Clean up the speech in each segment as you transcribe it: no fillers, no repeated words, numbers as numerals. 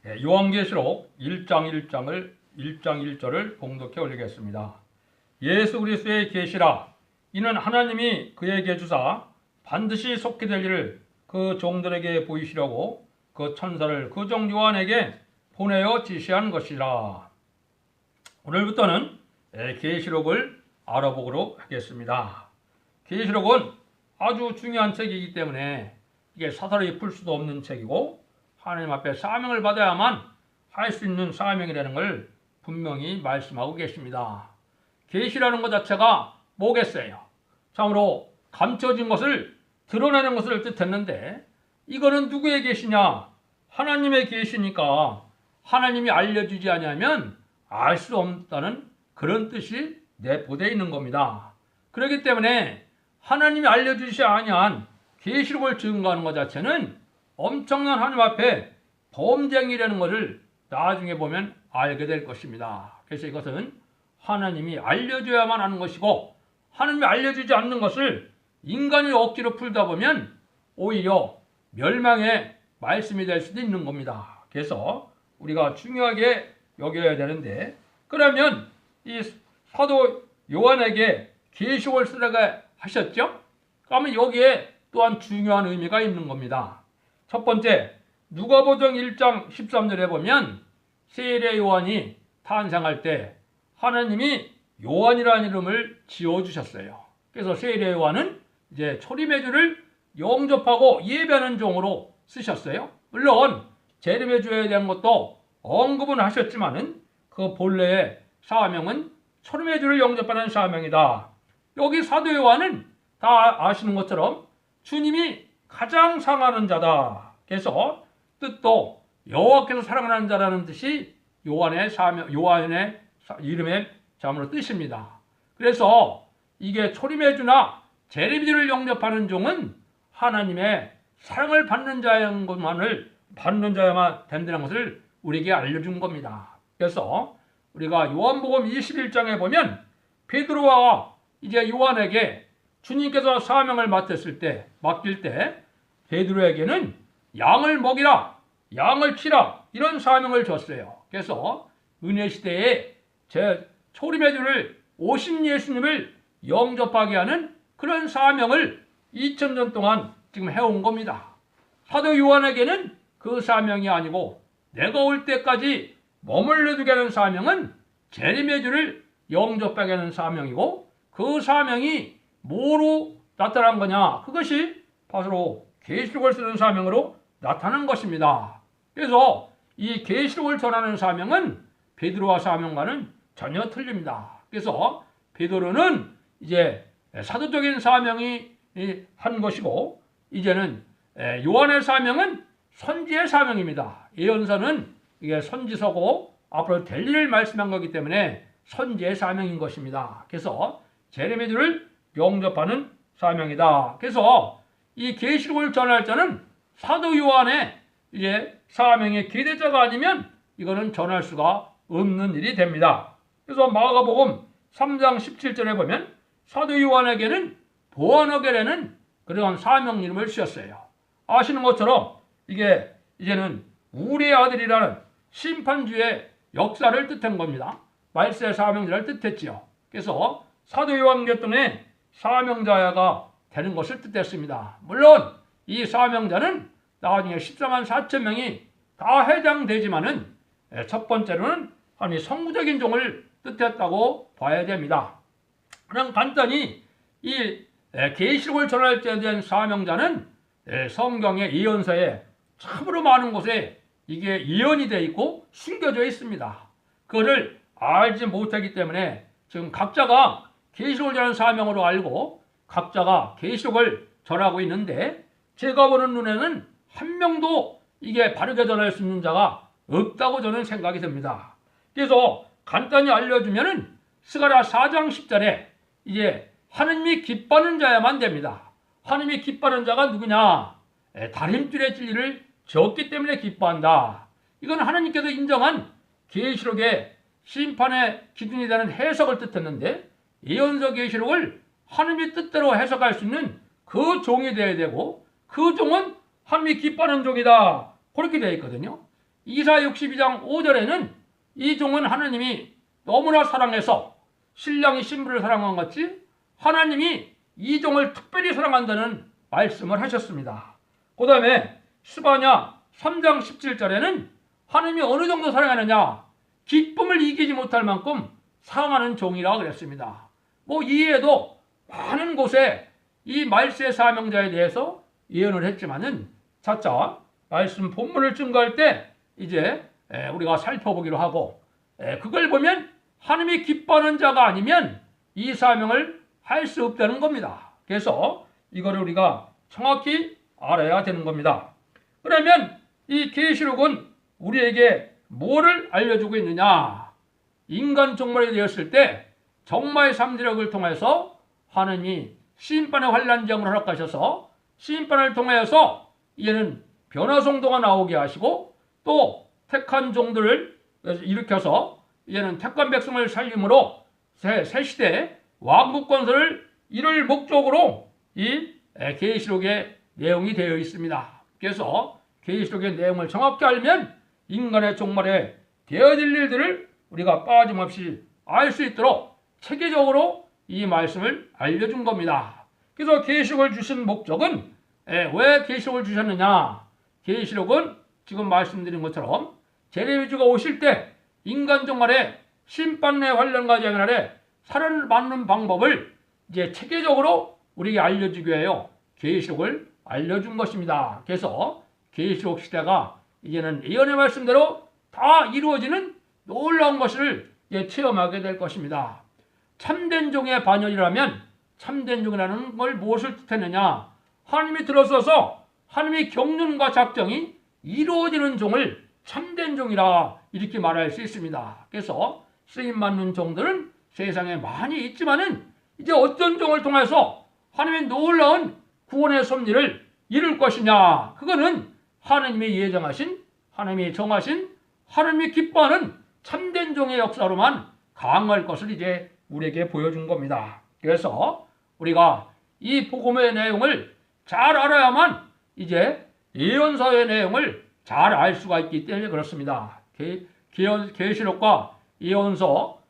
요한계시록 1장 1절을 봉독해 올리겠습니다. 예수 그리스도의 계시라. 이는 하나님이 그에게 주사 반드시 속히 될 일을 그 종들에게 보이시려고 그 천사를 그 종 요한에게 보내어 지시한 것이라. 오늘부터는 계시록을 알아보도록 하겠습니다. 계시록은 아주 중요한 책이기 때문에 이게 사사로이 풀 수도 없는 책이고 하나님 앞에 사명을 받아야만 할 수 있는 사명이라는 걸 분명히 말씀하고 계십니다. 계시라는 것 자체가 뭐겠어요? 참으로 감춰진 것을 드러내는 것을 뜻했는데 이거는 누구의 계시냐? 하나님의 계시니까 하나님이 알려주지 않으면 알 수 없다는 그런 뜻이 내포되어 있는 겁니다. 그렇기 때문에 하나님이 알려주지 아니한 계시록을 증거하는 것 자체는 엄청난 하나님 앞에 범죄행위라는 것을 나중에 보면 알게 될 것입니다. 그래서 이것은 하나님이 알려줘야만 하는 것이고 하나님이 알려주지 않는 것을 인간이 억지로 풀다 보면 오히려 멸망의 말씀이 될 수도 있는 겁니다. 그래서 우리가 중요하게 여겨야 되는데 그러면 이 사도 요한에게 계시록을 쓰라고 하셨죠? 그러면 여기에 또한 중요한 의미가 있는 겁니다. 첫 번째, 누가복음 1장 13절에 보면 세례 요한이 탄생할 때 하나님이 요한이라는 이름을 지어주셨어요. 그래서 세례 요한은 이제 초림의 주를 영접하고 예배하는 종으로 쓰셨어요. 물론 재림의 주에 대한 것도 언급은 하셨지만은 그 본래의 사명은 초림의 주를 영접하는 사명이다. 여기 사도 요한은 다 아시는 것처럼 주님이 가장 사랑하는 자다. 그래서 뜻도 여호와께서 사랑하는 자라는 뜻이 요한의 이름의 자문의 뜻입니다. 그래서 이게 초림의 주나 재림의 주를 영접하는 종은 하나님의 사랑을 받는 자야만 된다는 것을 우리에게 알려준 겁니다. 그래서 우리가 요한복음 21장에 보면 베드로와 이제 요한에게 주님께서 사명을 맡길 때 베드로에게는 양을 먹이라, 양을 치라 이런 사명을 줬어요. 그래서 은혜 시대에 제 초림의 주를 오신 예수님을 영접하게 하는 그런 사명을 2000년 동안 지금 해온 겁니다. 사도 요한에게는 그 사명이 아니고 내가 올 때까지 머물러 두게 하는 사명은 재림의 주를 영접하게 하는 사명이고 그 사명이 뭐로 나타난 거냐? 그것이 바로 계시록을 쓰는 사명으로 나타난 것입니다. 그래서 이 계시록을 전하는 사명은 베드로와 사명과는 전혀 틀립니다. 그래서 베드로는 이제 사도적인 사명이 한 것이고 이제는 요한의 사명은 선지의 사명입니다. 예언서는 이게 선지서고 앞으로 될 일을 말씀한 거기 때문에 선지의 사명인 것입니다. 그래서 재림의 주를 영접하는 사명이다. 그래서 이 계시록을 전할 자는 사도 요한의 이제 사명의 기대자가 아니면 이거는 전할 수가 없는 일이 됩니다. 그래서 마가복음 3장 17절에 보면 사도 요한에게는 보아너게라는 그러한 사명 이름을 주셨어요. 아시는 것처럼 이게 이제는 우리의 아들이라는 심판주의 역사를 뜻한 겁니다. 말세 사명자를 뜻했지요. 그래서 사도 요한계통의 사명자가 되는 것을 뜻했습니다. 물론 이 사명자는 나중에 14만 4천 명이 다 해당되지만은 첫 번째로는 한 성부적인 종을 뜻했다고 봐야 됩니다. 그냥 간단히 이 계시록을 전할 때에 대한 사명자는 성경의 예언서에 참으로 많은 곳에 이게 예언이 되어 있고 숨겨져 있습니다. 그거를 알지 못하기 때문에 지금 각자가 계시록을 전하는 사명으로 알고 각자가 계시록을 전하고 있는데 제가 보는 눈에는 한 명도 이게 바르게 전할 수 있는 자가 없다고 저는 생각이 듭니다. 그래서 간단히 알려주면은 스가랴 4장 10절에 이제 하느님이 기뻐하는 자야만 됩니다. 하느님이 기뻐하는 자가 누구냐? 다림줄의 진리를 지었기 때문에 기뻐한다. 이건 하느님께서 인정한 계시록의 심판의 기준이 되는 해석을 뜻했는데 예언서 계시록을 하느님의 뜻대로 해석할 수 있는 그 종이 되어야 되고 그 종은 하느님이 기뻐하는 종이다. 그렇게 되어 있거든요. 이사 62장 5절에는 이 종은 하나님이 너무나 사랑해서 신랑이 신부를 사랑한 것 같이 하나님이 이 종을 특별히 사랑한다는 말씀을 하셨습니다. 그 다음에 스바냐 3장 17절에는 하나님이 어느 정도 사랑하느냐, 기쁨을 이기지 못할 만큼 사랑하는 종이라고 그랬습니다. 뭐 이외에도 많은 곳에 이 말세의 사명자에 대해서 예언을 했지만은 차차 말씀 본문을 증거할 때 이제 우리가 살펴보기로 하고, 그걸 보면 하나님이 기뻐하는 자가 아니면 이 사명을 할 수 없다는 겁니다. 그래서 이거를 우리가 정확히 알아야 되는 겁니다. 그러면 이 계시록은 우리에게 뭐를 알려주고 있느냐? 인간 종말이 되었을 때 정마의 삼지력을 통해서 하나님이 심판의 환란장을 허락하셔서 심판을 통해서 이제는 변화성도가 나오게 하시고, 또 택한 종들을 일으켜서 이제는 택한 백성을 살림으로 새 시대 왕국 건설을 이룰 목적으로 이 계시록의 내용이 되어 있습니다. 그래서 계시록의 내용을 정확히 알면 인간의 종말에 되어질 일들을 우리가 빠짐없이 알 수 있도록 체계적으로 이 말씀을 알려준 겁니다. 그래서 계시록을 주신 목적은, 왜 계시록을 주셨느냐? 계시록은 지금 말씀드린 것처럼 제레미주가 오실 때 인간 종말에 심판의 환란과 재난에 살아남는 방법을 이제 체계적으로 우리에게 알려주기 위하여 계시록을 알려준 것입니다. 그래서 계시록 시대가 이제는 예언의 말씀대로 다 이루어지는 놀라운 것을 체험하게 될 것입니다. 참된 종의 반열이라면 참된 종이라는 걸 무엇을 뜻했느냐? 하나님이 들어서서 하나님의 경륜과 작정이 이루어지는 종을 참된 종이라 이렇게 말할 수 있습니다. 그래서 쓰임받는 종들은 세상에 많이 있지만은 이제 어떤 종을 통해서 하나님의 놀라운 구원의 섭리를 이룰 것이냐? 그거는 하나님이 예정하신, 하나님이 정하신, 하나님이 기뻐하는 참된 종의 역사로만 강할 것을 이제 우리에게 보여준 겁니다. 그래서 우리가 이 복음의 내용을 잘 알아야만 이제 예언서의 내용을 잘 알 수가 있기 때문에 그렇습니다. 계시록과 예언서,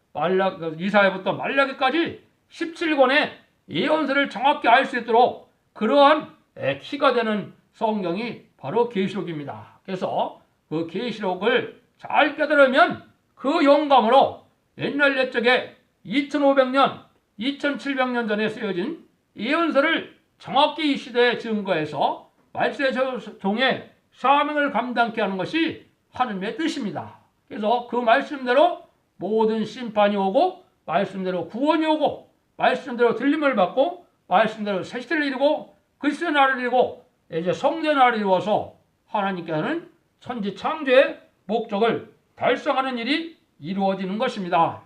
이사야부터 말라기까지 17권의 예언서를 정확히 알 수 있도록 그러한 키가 되는 성경이 바로 계시록입니다. 그래서 그 계시록을 잘 깨달으면 그 영감으로 옛날 옛적에 2500년, 2700년 전에 쓰여진 예언서를 정확히 이 시대에 증거해서 말세의 종의 사명을 감당케 하는 것이 하나님의 뜻입니다. 그래서 그 말씀대로 모든 심판이 오고, 말씀대로 구원이 오고, 말씀대로 들림을 받고, 말씀대로 새시대를 이루고, 그리스도의 나라를 이루고, 이제 성전의 나라를 이루어서 하나님께서는 천지 창조의 목적을 달성하는 일이 이루어지는 것입니다.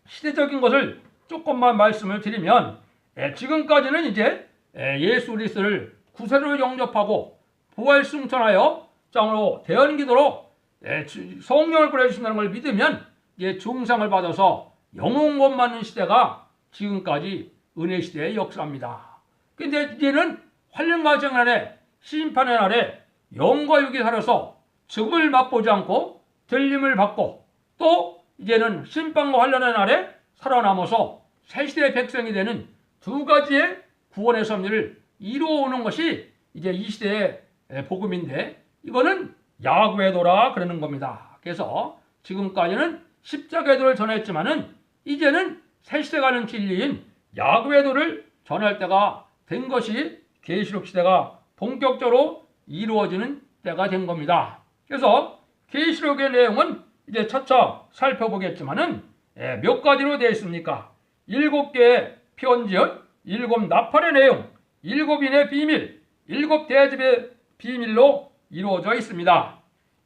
시대적인 것을 조금만 말씀을 드리면, 지금까지는 이제 예수 그리스도를 구세로 영접하고 부활 승천하여 장으로 대언기도로 성령을 보내주신다는 걸 믿으면 중상을 받아서 영원 구원받는 시대가 지금까지 은혜 시대의 역사입니다. 근데 이제는 환란과 재난의 심판의 날에 영과 육이 살아서 죽음을 맛보지 않고 들림을 받고, 또 이제는 심판과 환란의 날에 살아남아서 새 시대의 백성이 되는 두 가지의 구원의 섭리를 이루어오는 것이 이제 이 시대의 복음인데, 이거는 야구회도라 그러는 겁니다. 그래서 지금까지는 십자가회도를 전했지만은 이제는 새 시대 가는 진리인 야구회도를 전할 때가 된 것이 계시록 시대가 본격적으로 이루어지는 때가 된 겁니다. 그래서 계시록의 내용은 이제 차차 살펴보겠지만은 몇 가지로 되어 있습니까? 7개의 편지역, 7 나팔의 내용, 7인의 비밀, 7 대접의 비밀로 이루어져 있습니다.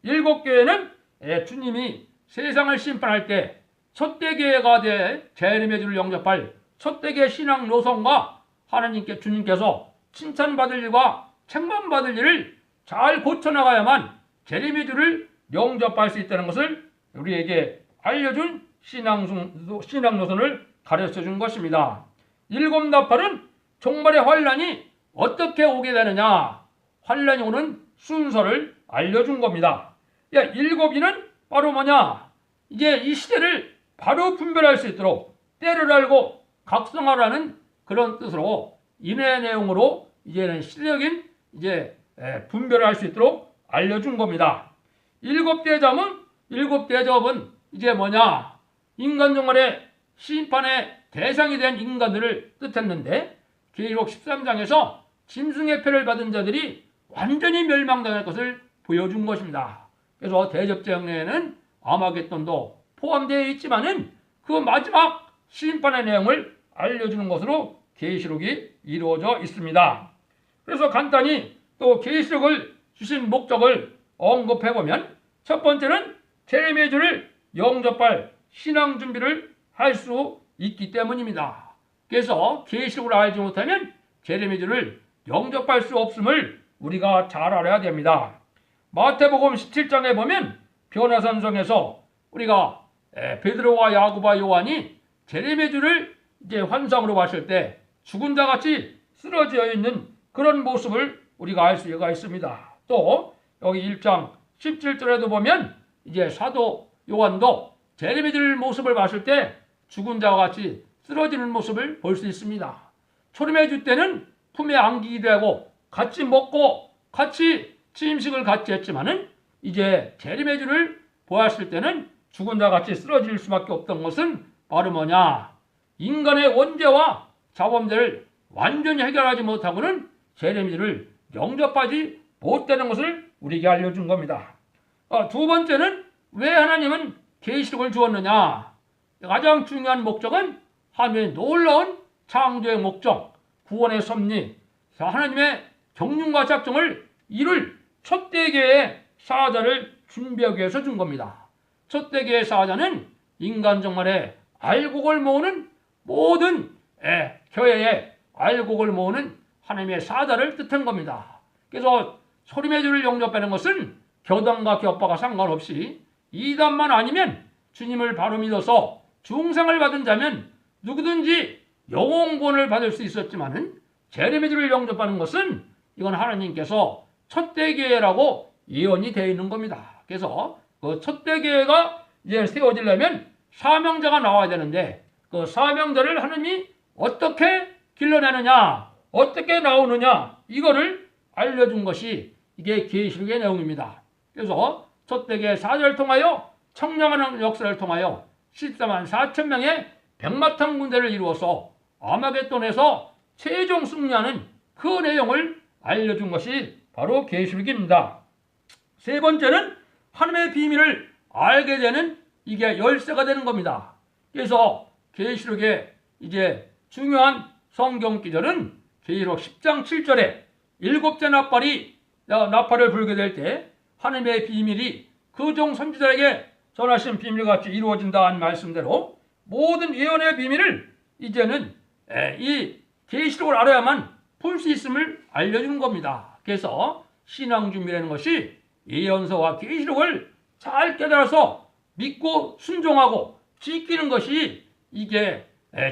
7교회는 주님이 세상을 심판할 때 첫대 교회가 돼 재림의 주를 영접할 첫대 교회 신앙 노선과 하나님께 주님께서 칭찬받을 일과 책망받을 일을 잘 고쳐나가야만 재림의 주를 영접할 수 있다는 것을 우리에게 알려준 신앙 노선을 가르쳐준 것입니다. 7 나팔은 종말의 환란이 어떻게 오게 되느냐, 환란이 오는 순서를 알려준 겁니다. 일곱이는 바로 뭐냐? 이제 이 시대를 바로 분별할 수 있도록 때를 알고 각성하라는 그런 뜻으로 인해 내용으로 이제는 시대적인 이제 분별을 할 수 있도록 알려준 겁니다. 일곱 대접은 이제 뭐냐? 인간 종말의 심판의 대상이 된 인간들을 뜻했는데 계시록 13장에서 짐승의 패를 받은 자들이 완전히 멸망당할 것을 보여준 것입니다. 그래서 대접장례에는 아마겟돈도 포함되어 있지만은 그 마지막 심판의 내용을 알려주는 것으로 계시록이 이루어져 있습니다. 그래서 간단히 또 계시록을 주신 목적을 언급해 보면 첫 번째는 제레미야주를 영접할 신앙 준비를 할 수 있기 때문입니다. 그래서 계시록을 알지 못하면 제레미야주를 영접할 수 없음을 우리가 잘 알아야 됩니다. 마태복음 17장에 보면 변화산성에서 우리가 베드로와 야고보와 요한이 제레미야주를 이제 환상으로 봤을 때 죽은 자 같이 쓰러져 있는 그런 모습을 우리가 알 수가 있습니다. 또 여기 1장 17절에도 보면 이제 사도 요한도 제레미야주 모습을 봤을 때 죽은 자와 같이 쓰러지는 모습을 볼 수 있습니다. 초림의 주 때는 품에 안기기도 하고 같이 먹고 같이 침식을 같이 했지만은 이제 제레미야주를 보았을 때는 죽은 자 같이 쓰러질 수밖에 없던 것은 바로 뭐냐? 인간의 원죄와 자범죄를 완전히 해결하지 못하고는 제레미야주를 영접하지 못되는 것을 우리에게 알려준 겁니다. 두 번째는 왜 하나님은 계시록을 주었느냐? 가장 중요한 목적은 하나님의 놀라운 창조의 목적, 구원의 섭리, 하나님의 경륜과 작정을 이룰 촛대교회의 사자를 준비하기 위해서 준 겁니다. 촛대교회의 사자는 인간 정말의 알곡을 모으는 모든 교회의 알곡을 모으는 하나님의 사자를 뜻한 겁니다. 그래서 소리매주를 영접하는 것은 교단과 교파가 상관없이 이단만 아니면 주님을 바로 믿어서 중생을 받은 자면 누구든지 영혼구원을 받을 수 있었지만은 제레미야주를 영접하는 것은 이건 하나님께서 촛대교회라고 예언이 되어 있는 겁니다. 그래서 그 촛대교회가 이제 세워지려면 사명자가 나와야 되는데 그 사명자를 하나님이 어떻게 길러내느냐, 어떻게 나오느냐 이거를 알려준 것이 이게 계시록의 내용입니다. 그래서 촛대교회 사자를 통하여 청량하는 역사를 통하여 14만 4천 명의 백마탄 군대를 이루어서 아마겟돈에서 최종 승리하는 그 내용을 알려준 것이 바로 계시록입니다. 세 번째는 하나님의 비밀을 알게 되는 이게 열쇠가 되는 겁니다. 그래서 계시록의 이제 중요한 성경 기절은 계시록 10장 7절에 일곱째 나팔을 불게 될 때 하나님의 비밀이 그 종 선지자에게 전하신 비밀같이 이루어진다는 말씀대로 모든 예언의 비밀을 이제는 이 계시록을 알아야만 풀 수 있음을 알려주는 겁니다. 그래서 신앙 준비라는 것이 예언서와 계시록을 잘 깨달아서 믿고 순종하고 지키는 것이 이게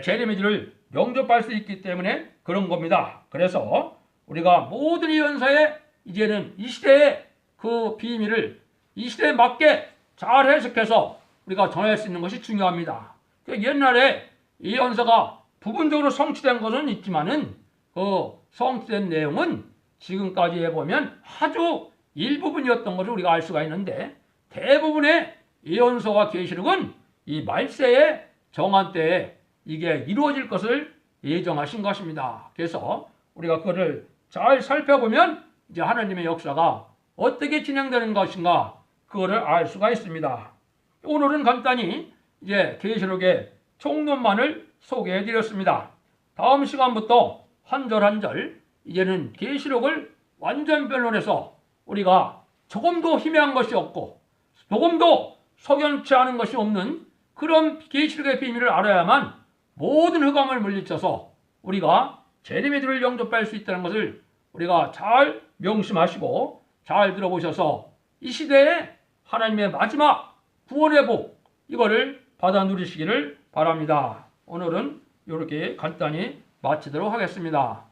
제레미야주를 영접할 수 있기 때문에 그런 겁니다. 그래서 우리가 모든 예언서에 이제는 이 시대의 그 비밀을 이 시대에 맞게 잘 해석해서 우리가 전할 수 있는 것이 중요합니다. 옛날에 예언서가 부분적으로 성취된 것은 있지만은 그 성취된 내용은 지금까지 해보면 아주 일부분이었던 것을 우리가 알 수가 있는데 대부분의 예언서와 계시록은 이 말세의 정한 때에 이게 이루어질 것을 예정하신 것입니다. 그래서 우리가 그것을 잘 살펴보면 이제 하나님의 역사가 어떻게 진행되는 것인가 그거를 알 수가 있습니다. 오늘은 간단히 이제 계시록의 총론만을 소개해 드렸습니다. 다음 시간부터 한 절 한 절 이제는 계시록을 완전 변론해서 우리가 조금도 희미한 것이 없고 조금도 석연치 않은 것이 없는 그런 계시록의 비밀을 알아야만 모든 흑암을 물리쳐서 우리가 제레미야주를 영접할 수 있다는 것을 우리가 잘 명심하시고 잘 들어보셔서 이 시대에 하나님의 마지막 구원의 복 이거를 받아 누리시기를 바랍니다. 오늘은 이렇게 간단히 마치도록 하겠습니다.